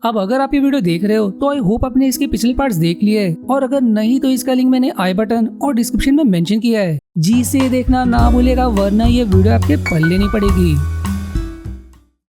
अब अगर आप ये वीडियो देख रहे हो तो आई होप आपने इसके पिछले पार्ट्स देख लिए, और अगर नहीं तो इसका लिंक मैंने आई बटन और डिस्क्रिप्शन में मेंशन किया है। जी से देखना ना भूलेगा, वरना ये वीडियो आपके पल्ले नहीं पड़ेगी।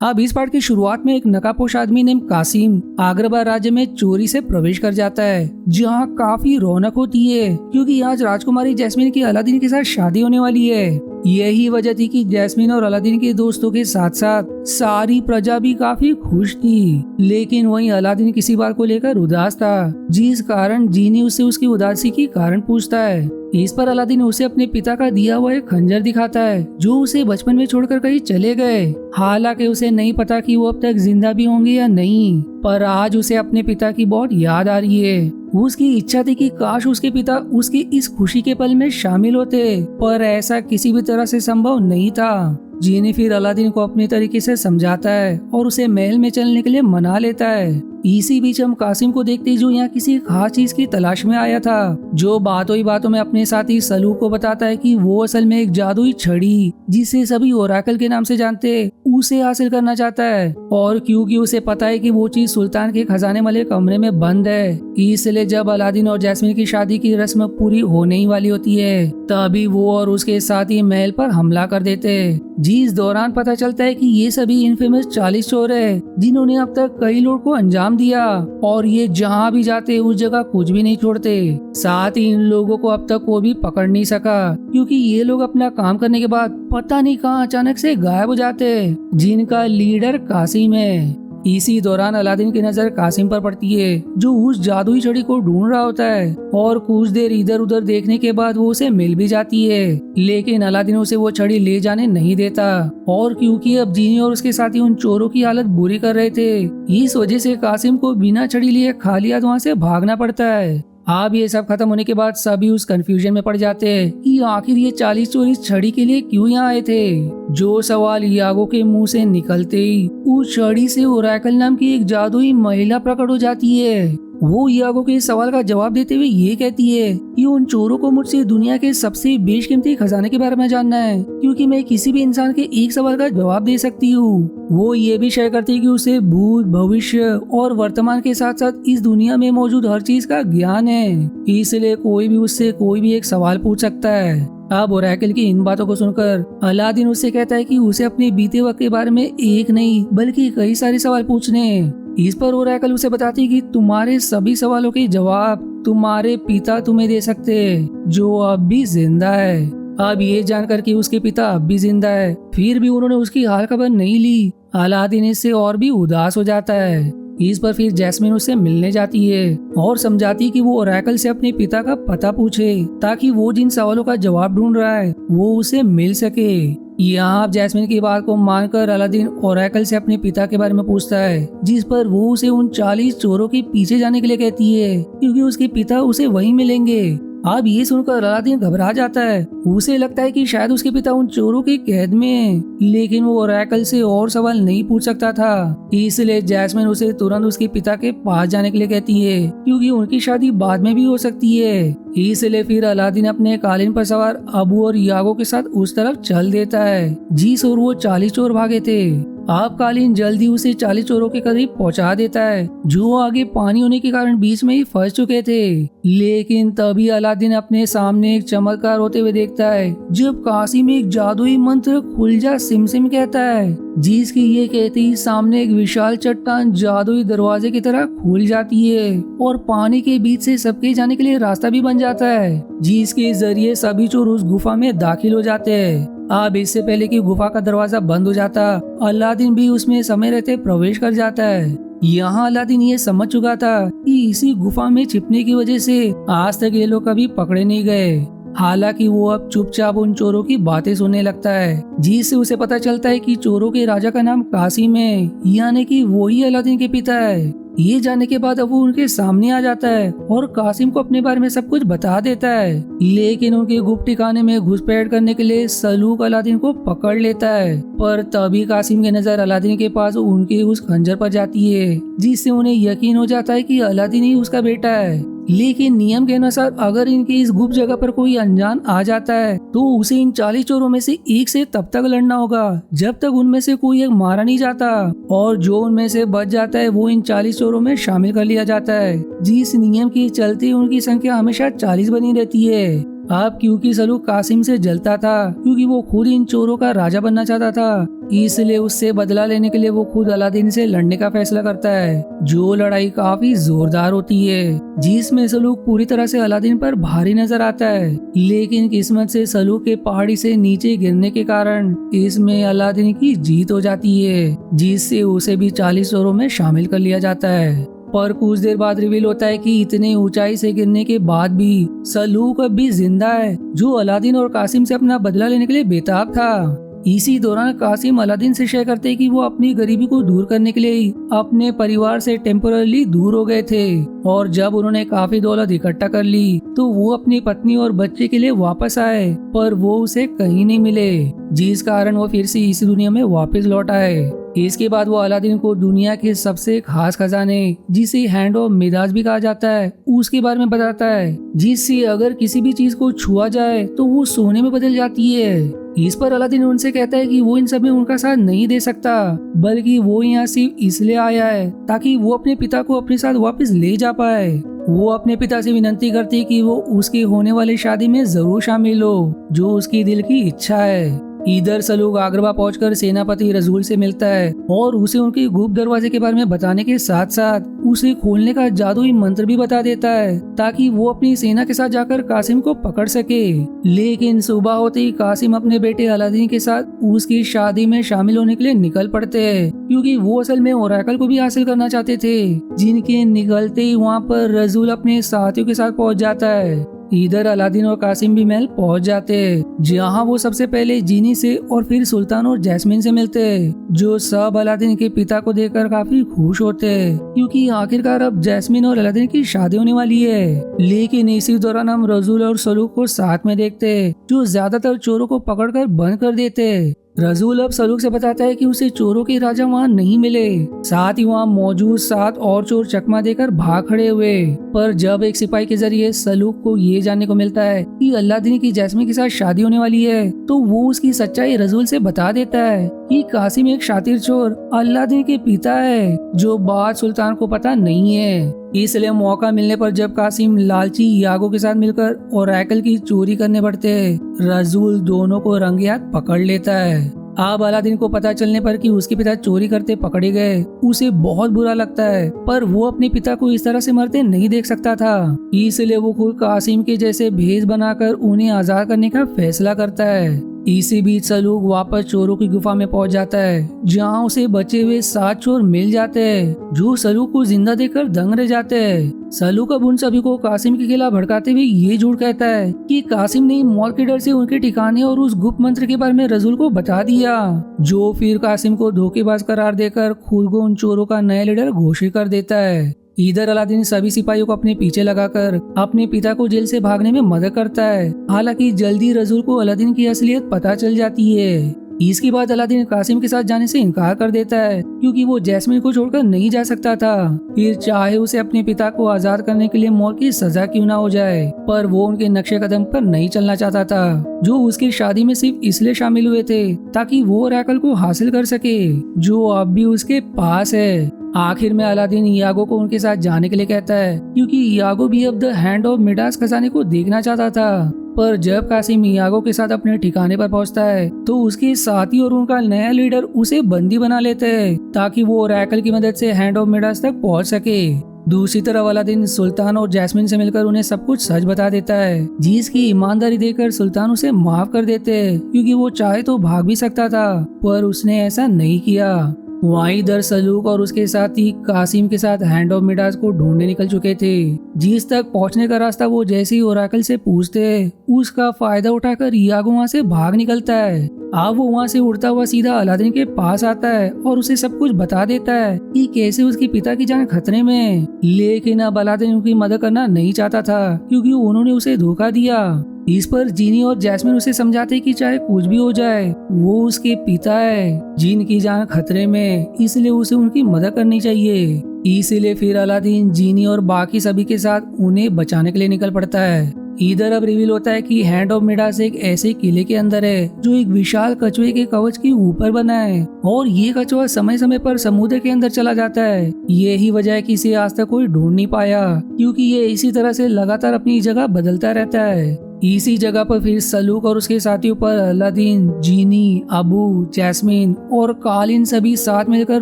अब इस पार्ट की शुरुआत में एक नकाबपोश आदमी नेम कासिम आग्रबा राज्य में चोरी से प्रवेश कर जाता है, जहाँ काफी रौनक होती है क्योंकि आज राजकुमारी जैस्मिन की अलादीन के साथ शादी होने वाली है। यही वजह थी कि जैस्मिन और अलादीन के दोस्तों के साथ साथ सारी प्रजा भी काफी खुश थी, लेकिन वहीं अलादीन किसी बात को लेकर उदास था, जिस कारण जीनी उससे उसकी उदासी की कारण पूछता है। इस पर अलादीन उसे अपने पिता का दिया हुआ एक खंजर दिखाता है जो उसे बचपन में छोड़कर कहीं चले गए। हालांकि उसे नहीं पता कि वो अब तक जिंदा भी होंगे या नहीं, पर आज उसे अपने पिता की बहुत याद आ रही है। उसकी इच्छा थी कि काश उसके पिता उसकी इस खुशी के पल में शामिल होते, पर ऐसा किसी भी तरह से संभव नहीं था। जीनी फिर अलादीन को अपने तरीके से समझाता है और उसे महल में चलने के लिए मना लेता है। इसी बीच हम कासिम को देखते ही जो यहाँ किसी खास चीज की तलाश में आया था, जो बातों ही बातों में अपने साथी सलू को बताता है कि वो असल में एक जादुई छड़ी जिसे सभी ओराकल के नाम से जानते, उसे हासिल करना चाहता है। और क्योंकि उसे पता है कि वो चीज सुल्तान के खजाने वाले कमरे में बंद है, इसलिए जब अलादीन और जैस्मिन की शादी की रस्म पूरी होने ही वाली होती है, तभी वो और उसके साथी महल पर हमला कर देते, जिस दौरान पता चलता है कि ये सभी इनफेमस 40 चोर है जिन्होंने अब तक कई लूट को अंजाम दिया, और ये जहाँ भी जाते उस जगह कुछ भी नहीं छोड़ते। साथ ही इन लोगों को अब तक कोई भी पकड़ नहीं सका क्योंकि ये लोग अपना काम करने के बाद पता नहीं कहाँ अचानक से गायब हो जाते, जिनका लीडर कासिम है। इसी दौरान अलादीन की नजर कासिम पर पड़ती है जो उस जादुई छड़ी को ढूंढ रहा होता है, और कुछ देर इधर उधर देखने के बाद वो उसे मिल भी जाती है, लेकिन अलादीन उसे वो छड़ी ले जाने नहीं देता। और क्योंकि अब जीनी और उसके साथी उन चोरों की हालत बुरी कर रहे थे, इस वजह से कासिम को बिना छड़ी लिए खाली हाथ वहाँ से भागना पड़ता है। अब ये सब खत्म होने के बाद सभी उस कंफ्यूजन में पड़ जाते हैं कि आखिर ये 40 चोर इस छड़ी के लिए क्यों यहाँ आए थे। जो सवाल यागो के मुंह से निकलते ही उस छड़ी से ओराकल नाम की एक जादुई महिला प्रकट हो जाती है। वो यागो के सवाल का जवाब देते हुए ये कहती है कि उन चोरों को मुझसे दुनिया के सबसे बेशकीमती खजाने के बारे में जानना है, क्योंकि मैं किसी भी इंसान के एक सवाल का जवाब दे सकती हूँ। वो ये भी शेयर करती है कि उसे भूत, भविष्य और वर्तमान के साथ साथ इस दुनिया में मौजूद हर चीज का ज्ञान है, इसलिए कोई भी उससे कोई भी एक सवाल पूछ सकता है। अब ओराकल की इन बातों को सुनकर अलादीन उससे कहता है कि उसे अपने बीते वक्त के बारे में एक नहीं बल्कि कई सारे सवाल पूछने हैं। इस पर ओराकल उसे बताती है कि तुम्हारे सभी सवालों के जवाब तुम्हारे पिता तुम्हें दे सकते हैं, जो अब भी जिंदा है। अब ये जानकर कि उसके पिता अब भी जिंदा है, फिर भी उन्होंने उसकी हाल खबर नहीं ली, अलादीन इससे और भी उदास हो जाता है। इस पर फिर जैस्मिन उससे मिलने जाती है और समझाती कि वो ओराकल से अपने पिता का पता पूछे ताकि वो जिन सवालों का जवाब ढूंढ रहा है वो उसे मिल सके। यहाँ जैस्मिन की बात को मानकर अलादीन ओराकल से अपने पिता के बारे में पूछता है, जिस पर वो उसे उन 40 चोरों के पीछे जाने के लिए कहती है क्योंकि उसके पिता उसे वहीं मिलेंगे। अब ये सुनकर अलादीन घबरा जाता है, उसे लगता है कि शायद उसके पिता उन चोरों की कैद में हैं, लेकिन वो ओराकल से और सवाल नहीं पूछ सकता था, इसलिए जैस्मिन उसे तुरंत उसके पिता के पास जाने के लिए कहती है क्योंकि उनकी शादी बाद में भी हो सकती है। इसलिए फिर अलादीन अपने कालीन पर सवार अबू और यागो के साथ उस तरफ चल देता है जिस ओर वो 40 चोर भागे थे। अब कालीन जल्दी उसे 40 चोरों के करीब पहुंचा देता है जो आगे पानी होने के कारण बीच में ही फंस चुके थे, लेकिन तभी अलादीन अपने सामने एक चमत्कार होते हुए देखता है जब कासिम एक जादुई मंत्र खुल जा सिमसिम कहता है, जिसकी ये कहते ही सामने एक विशाल चट्टान जादुई दरवाजे की तरह खुल जाती है और पानी के बीच से सबके जाने के लिए रास्ता भी बन जाता है, जिसके जरिए सभी चोर उस गुफा में दाखिल हो जाते हैं। अब इससे पहले कि गुफा का दरवाजा बंद हो जाता, अलादीन भी उसमें समय रहते प्रवेश कर जाता है। यहाँ अलादीन ये समझ चुका था कि इसी गुफा में छिपने की वजह से आज तक ये लोग कभी पकड़े नहीं गए। हालांकि वो अब चुपचाप उन चोरों की बातें सुनने लगता है, जिससे उसे पता चलता है कि चोरों के राजा का नाम कासिम है, यानी कि वो ही अलादीन के पिता है। ये जानने के बाद अब वो उनके सामने आ जाता है और कासिम को अपने बारे में सब कुछ बता देता है, लेकिन उनके गुप्त ठिकाने में घुसपैठ करने के लिए सलूक अलादीन को पकड़ लेता है। पर तभी कासिम की नजर अलादीन के पास उनके उस खंजर पर जाती है, जिससे उन्हें यकीन हो जाता है कि अलादीन ही उसका बेटा है। लेकिन नियम के अनुसार अगर इनकी इस गुप्त जगह पर कोई अनजान आ जाता है तो उसे इन 40 चोरों में से एक से तब तक लड़ना होगा जब तक उनमें से कोई एक मारा नहीं जाता, और जो उनमें से बच जाता है वो इन 40 चोरों में शामिल कर लिया जाता है, जिस नियम के चलते उनकी संख्या हमेशा 40 बनी रहती है। अब क्योंकि सलूक कासिम से जलता था क्योंकि वो खुद इन चोरों का राजा बनना चाहता था, इसलिए उससे बदला लेने के लिए वो खुद अलादीन से लड़ने का फैसला करता है। जो लड़ाई काफी जोरदार होती है जिसमें सलूक पूरी तरह से अलादीन पर भारी नजर आता है, लेकिन किस्मत से सलूक के पहाड़ी से नीचे गिरने के कारण इसमें अलादीन की जीत हो जाती है, जिससे उसे भी 40 चोरों में शामिल कर लिया जाता है। पर कुछ देर बाद रिवील होता है कि इतने ऊंचाई से गिरने के बाद भी सलूक अब भी जिंदा है, जो अलादीन और कासिम से अपना बदला लेने के लिए बेताब था। इसी दौरान कासिम अलादीन से शेयर करते हैं कि वो अपनी गरीबी को दूर करने के लिए अपने परिवार से टेम्पोरली दूर हो गए थे, और जब उन्होंने काफी दौलत इकट्ठा कर ली तो वो अपनी पत्नी और बच्चे के लिए वापस आए, पर वो उसे कहीं नहीं मिले, जिस कारण वो फिर से इस दुनिया में वापस लौट आए। इसके बाद वो अलादीन को दुनिया के सबसे खास खजाने, जिसे हैंड ऑफ मिदाज भी कहा जाता है, उसके बारे में बताता है, जिससे अगर किसी भी चीज को छुआ जाए तो वो सोने में बदल जाती है। इस पर अलादीन उनसे कहता है कि वो इन सब में उनका साथ नहीं दे सकता, बल्कि वो यहाँ सिर्फ इसलिए आया है ताकि वो अपने पिता को अपने साथ वापस ले जा पाए। वो अपने पिता से विनती करती है कि वो उसकी होने वाली शादी में जरूर शामिल हो, जो उसकी दिल की इच्छा है। इधर सलूक आगरवा पहुंचकर सेनापति रसूल से मिलता है और उसे उनके गुप्त दरवाजे के बारे में बताने के साथ साथ उसे खोलने का जादुई मंत्र भी बता देता है, ताकि वो अपनी सेना के साथ जाकर कासिम को पकड़ सके। लेकिन सुबह होते ही कासिम अपने बेटे अलादीन के साथ उसकी शादी में शामिल होने के लिए निकल पड़ते हैं, क्योंकि वो असल में ओरेकल को भी हासिल करना चाहते थे। जिनके निकलते ही वहाँ पर रसूल अपने साथियों के साथ पहुँच जाता है। इधर अलादीन और कासिम भी महल पहुंच जाते हैं, जहां वो सबसे पहले जीनी से और फिर सुल्तान और जैस्मिन से मिलते हैं, जो सब अलादीन के पिता को देखकर काफी खुश होते हैं, क्योंकि आखिरकार अब जैस्मिन और अलादीन की शादी होने वाली है। लेकिन इसी दौरान हम रसूल और सलूक को साथ में देखते हैं, जो ज्यादातर चोरों को पकड़कर बंद कर देते हैं। रसूल अब सलूक से बताता है कि उसे चोरों के राजा वहाँ नहीं मिले, साथ ही वहाँ मौजूद 7 और चोर चकमा देकर भाग खड़े हुए। पर जब एक सिपाही के जरिए सलूक को ये जानने को मिलता है कि अलादीन की जैस्मिन के साथ शादी होने वाली है, तो वो उसकी सच्चाई रसूल से बता देता है कि कासिम एक शातिर चोर अलादीन के पिता है, जो बात सुल्तान को पता नहीं है। इसलिए मौका मिलने पर जब कासिम लालची यागो के साथ मिलकर ओरेकल की चोरी करने पड़ते हैं, रसूल दोनों को रंगे हाथ पकड़ लेता है। अब अलादीन को पता चलने पर कि उसके पिता चोरी करते पकड़े गए, उसे बहुत बुरा लगता है, पर वो अपने पिता को इस तरह से मरते नहीं देख सकता था, इसलिए वो खुद कासिम के जैसे भेष बनाकर उन्हें आजाद करने का फैसला करता है। इसी बीच सलूक वापस चोरों की गुफा में पहुंच जाता है, जहां उसे बचे हुए 7 चोर मिल जाते हैं, जो सलूक को जिंदा देखकर दंग रह जाते हैं। सलूक अब उन सभी को कासिम के खिलाफ भड़काते हुए ये झूठ कहता है कि कासिम ने मौत के डर से उनके ठिकाने और उस गुप्त मंत्र के बारे में रसूल को बता दिया, जो फिर कासिम को धोखेबाज करार देकर खुद को उन चोरों का नया लीडर घोषित कर देता है। इधर अलादीन सभी सिपाहियों को अपने पीछे लगाकर अपने पिता को जेल से भागने में मदद करता है। हालांकि जल्दी रसूल को अलादीन की असलियत पता चल जाती है। इसके बाद अलादीन कासिम के साथ जाने से इनकार कर देता है, क्योंकि वो जैस्मिन को छोड़कर नहीं जा सकता था, फिर चाहे उसे अपने पिता को आजाद करने के लिए मौत की सजा क्यों ना हो जाए। पर वो उनके नक्शे कदम पर नहीं चलना चाहता था, जो उसकी शादी में सिर्फ इसलिए शामिल हुए थे ताकि वो ओरेकल को हासिल कर सके, जो अब भी उसके पास है। आखिर में अलादीन यागो को उनके साथ जाने के लिए कहता है, क्योंकि यागो भी अब द हैंड ऑफ मिडास खजाने को देखना चाहता था। पर जब कासिम यागो के साथ अपने ठिकाने पर पहुंचता है, तो उसके साथी और उनका नया लीडर उसे बंदी बना लेते हैं, ताकि वो ओरेकल की मदद से हैंड ऑफ मिडास तक पहुंच सके। दूसरी तरफ अलादीन सुल्तान और जैस्मिन से मिलकर उन्हें सब कुछ सच बता देता है, जिसकी ईमानदारी देखकर सुल्तान उसे माफ कर देते हैं, क्योंकि वो चाहे तो भाग भी सकता था, पर उसने ऐसा नहीं किया। वहीं इधर सलूक और उसके साथी कासिम के साथ हैंड ऑफ मिडास को ढूंढने निकल चुके थे, जिस तक पहुंचने का रास्ता वो जैसे ही ओरेकल से पूछते, उसका फायदा उठाकर यागो वहाँ से भाग निकलता है। अब वो वहाँ से उड़ता हुआ सीधा अलादीन के पास आता है और उसे सब कुछ बता देता है कि कैसे उसके पिता की जान खतरे में। लेकिन अब अलादीन उनकी मदद करना नहीं चाहता था, क्योंकि उन्होंने उसे धोखा दिया। इस पर जीनी और जैस्मिन उसे समझाते कि चाहे कुछ भी हो जाए, वो उसके पिता है जिनकी जान खतरे में, इसलिए उसे उनकी मदद करनी चाहिए। इसीलिए फिर अलादीन जीनी और बाकी सभी के साथ उन्हें बचाने के लिए निकल पड़ता है। इधर अब रिवील होता है कि हैंड ऑफ मिडास एक ऐसे किले के अंदर है जो एक विशाल कछुए के कवच के ऊपर बना है और ये कछुआ समय समय पर समुद्र के अंदर चला जाता है। यही वजह है कि इसे आज तक कोई ढूंढ नहीं पाया, क्योंकि ये इसी तरह से लगातार अपनी जगह बदलता रहता है। इसी जगह पर फिर सलूक और उसके साथियों पर अलादीन, जीनी, अबू, जैस्मिन और कालिन सभी साथ मिलकर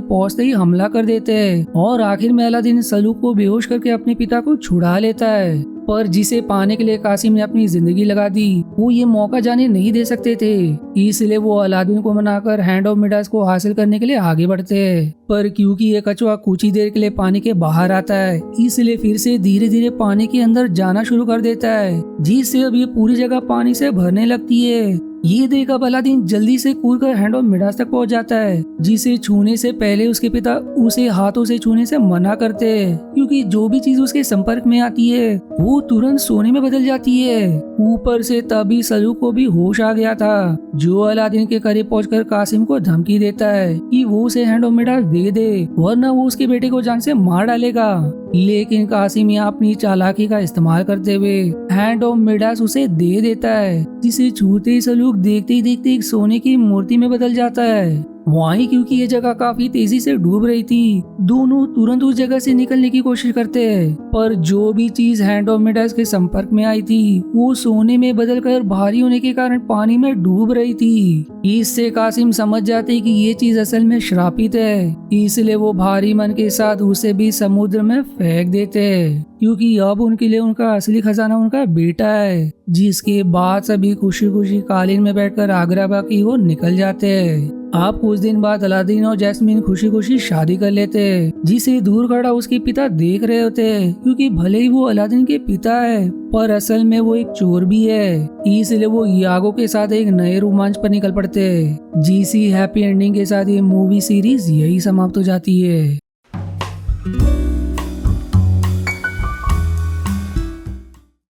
पहुंचते ही हमला कर देते हैं और आखिर में अलादीन सलूक को बेहोश करके अपने पिता को छुड़ा लेता है। पर जिसे पाने के लिए कासिम ने अपनी जिंदगी लगा दी, वो ये मौका जाने नहीं दे सकते थे। इसलिए वो अलादीन को मनाकर हैंड ऑफ मिडास को हासिल करने के लिए आगे बढ़ते हैं। पर क्योंकि ये कछुआ कुछ ही देर के लिए पानी के बाहर आता है, इसलिए फिर से धीरे धीरे पानी के अंदर जाना शुरू कर देता है, जिससे अब ये पूरी जगह पानी से भरने लगती है। ये देख अब अलादीन जल्दी से कूदकर हैंड ऑफ मिडास तक पहुंच जाता है, जिसे छूने से पहले उसके पिता उसे हाथों से छूने से मना करते हैं, क्योंकि जो भी चीज उसके संपर्क में आती है वो तुरंत सोने में बदल जाती है। ऊपर से तभी सलूक को भी होश आ गया था, जो अलादीन के करीब पहुंचकर कासिम को धमकी देता है कि वो उसे हैंड ऑफ मिडास दे दे, वरना वो उसके बेटे को जान से मार डालेगा। लेकिन कासिम यहाँ अपनी चालाकी का इस्तेमाल करते हुए हैंड ऑफ मिडास उसे दे देता है, जिसे छूते ही सलूक देखते ही देखते एक सोने की मूर्ति में बदल जाता है। वहीं क्योंकि ये जगह काफी तेजी से डूब रही थी, दोनों तुरंत उस जगह से निकलने की कोशिश करते हैं, पर जो भी चीज हैंड ऑफ मिडास के संपर्क में आई थी वो सोने में बदलकर भारी होने के कारण पानी में डूब रही थी। इससे कासिम समझ जाते कि ये चीज असल में श्रापित है, इसलिए वो भारी मन के साथ उसे भी समुद्र में फेंक देते हैं, क्योंकि अब उनके लिए उनका असली खजाना उनका बेटा है। जिसके बाद सभी खुशी खुशी कालीन में बैठकर आगरा की ओर निकल जाते हैं। अब कुछ दिन बाद अलादीन और जैस्मिन खुशी खुशी शादी कर लेते हैं, जिसे दूर खड़ा उसके पिता देख रहे होते हैं, क्योंकि भले ही वो अलादीन के पिता है पर असल में वो एक चोर भी है। इसलिए वो यागो के साथ एक नए रोमांच पर निकल पड़ते हैं। जीसी हैप्पी एंडिंग के साथ ये मूवी सीरीज यही समाप्त हो जाती है।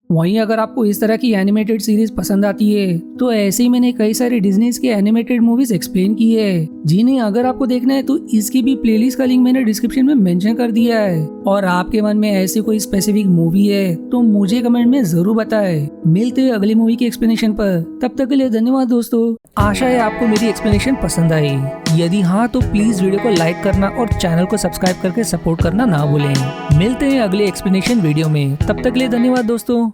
वहीं अगर आपको इस तरह की एनिमेटेड सीरीज पसंद आती है तो ऐसे ही मैंने कई सारे डिज्नी के एनिमेटेड मूवीज एक्सप्लेन की है, जिन्हें अगर आपको देखना है तो इसकी भी प्लेलिस्ट का लिंक मैंने डिस्क्रिप्शन में मेंशन कर दिया है। और आपके मन में ऐसी कोई स्पेसिफिक मूवी है तो मुझे कमेंट में जरूर बताएं। मिलते हैं अगली मूवी के एक्सप्लेनेशन पर, तब तक के लिए धन्यवाद दोस्तों। आशा है आपको मेरी एक्सप्लेनेशन पसंद आई। यदि हाँ तो प्लीज वीडियो को लाइक करना और चैनल को सब्सक्राइब करके सपोर्ट करना ना भूलें। मिलते हैं अगले एक्सप्लेनेशन वीडियो में, तब तक के लिए धन्यवाद दोस्तों।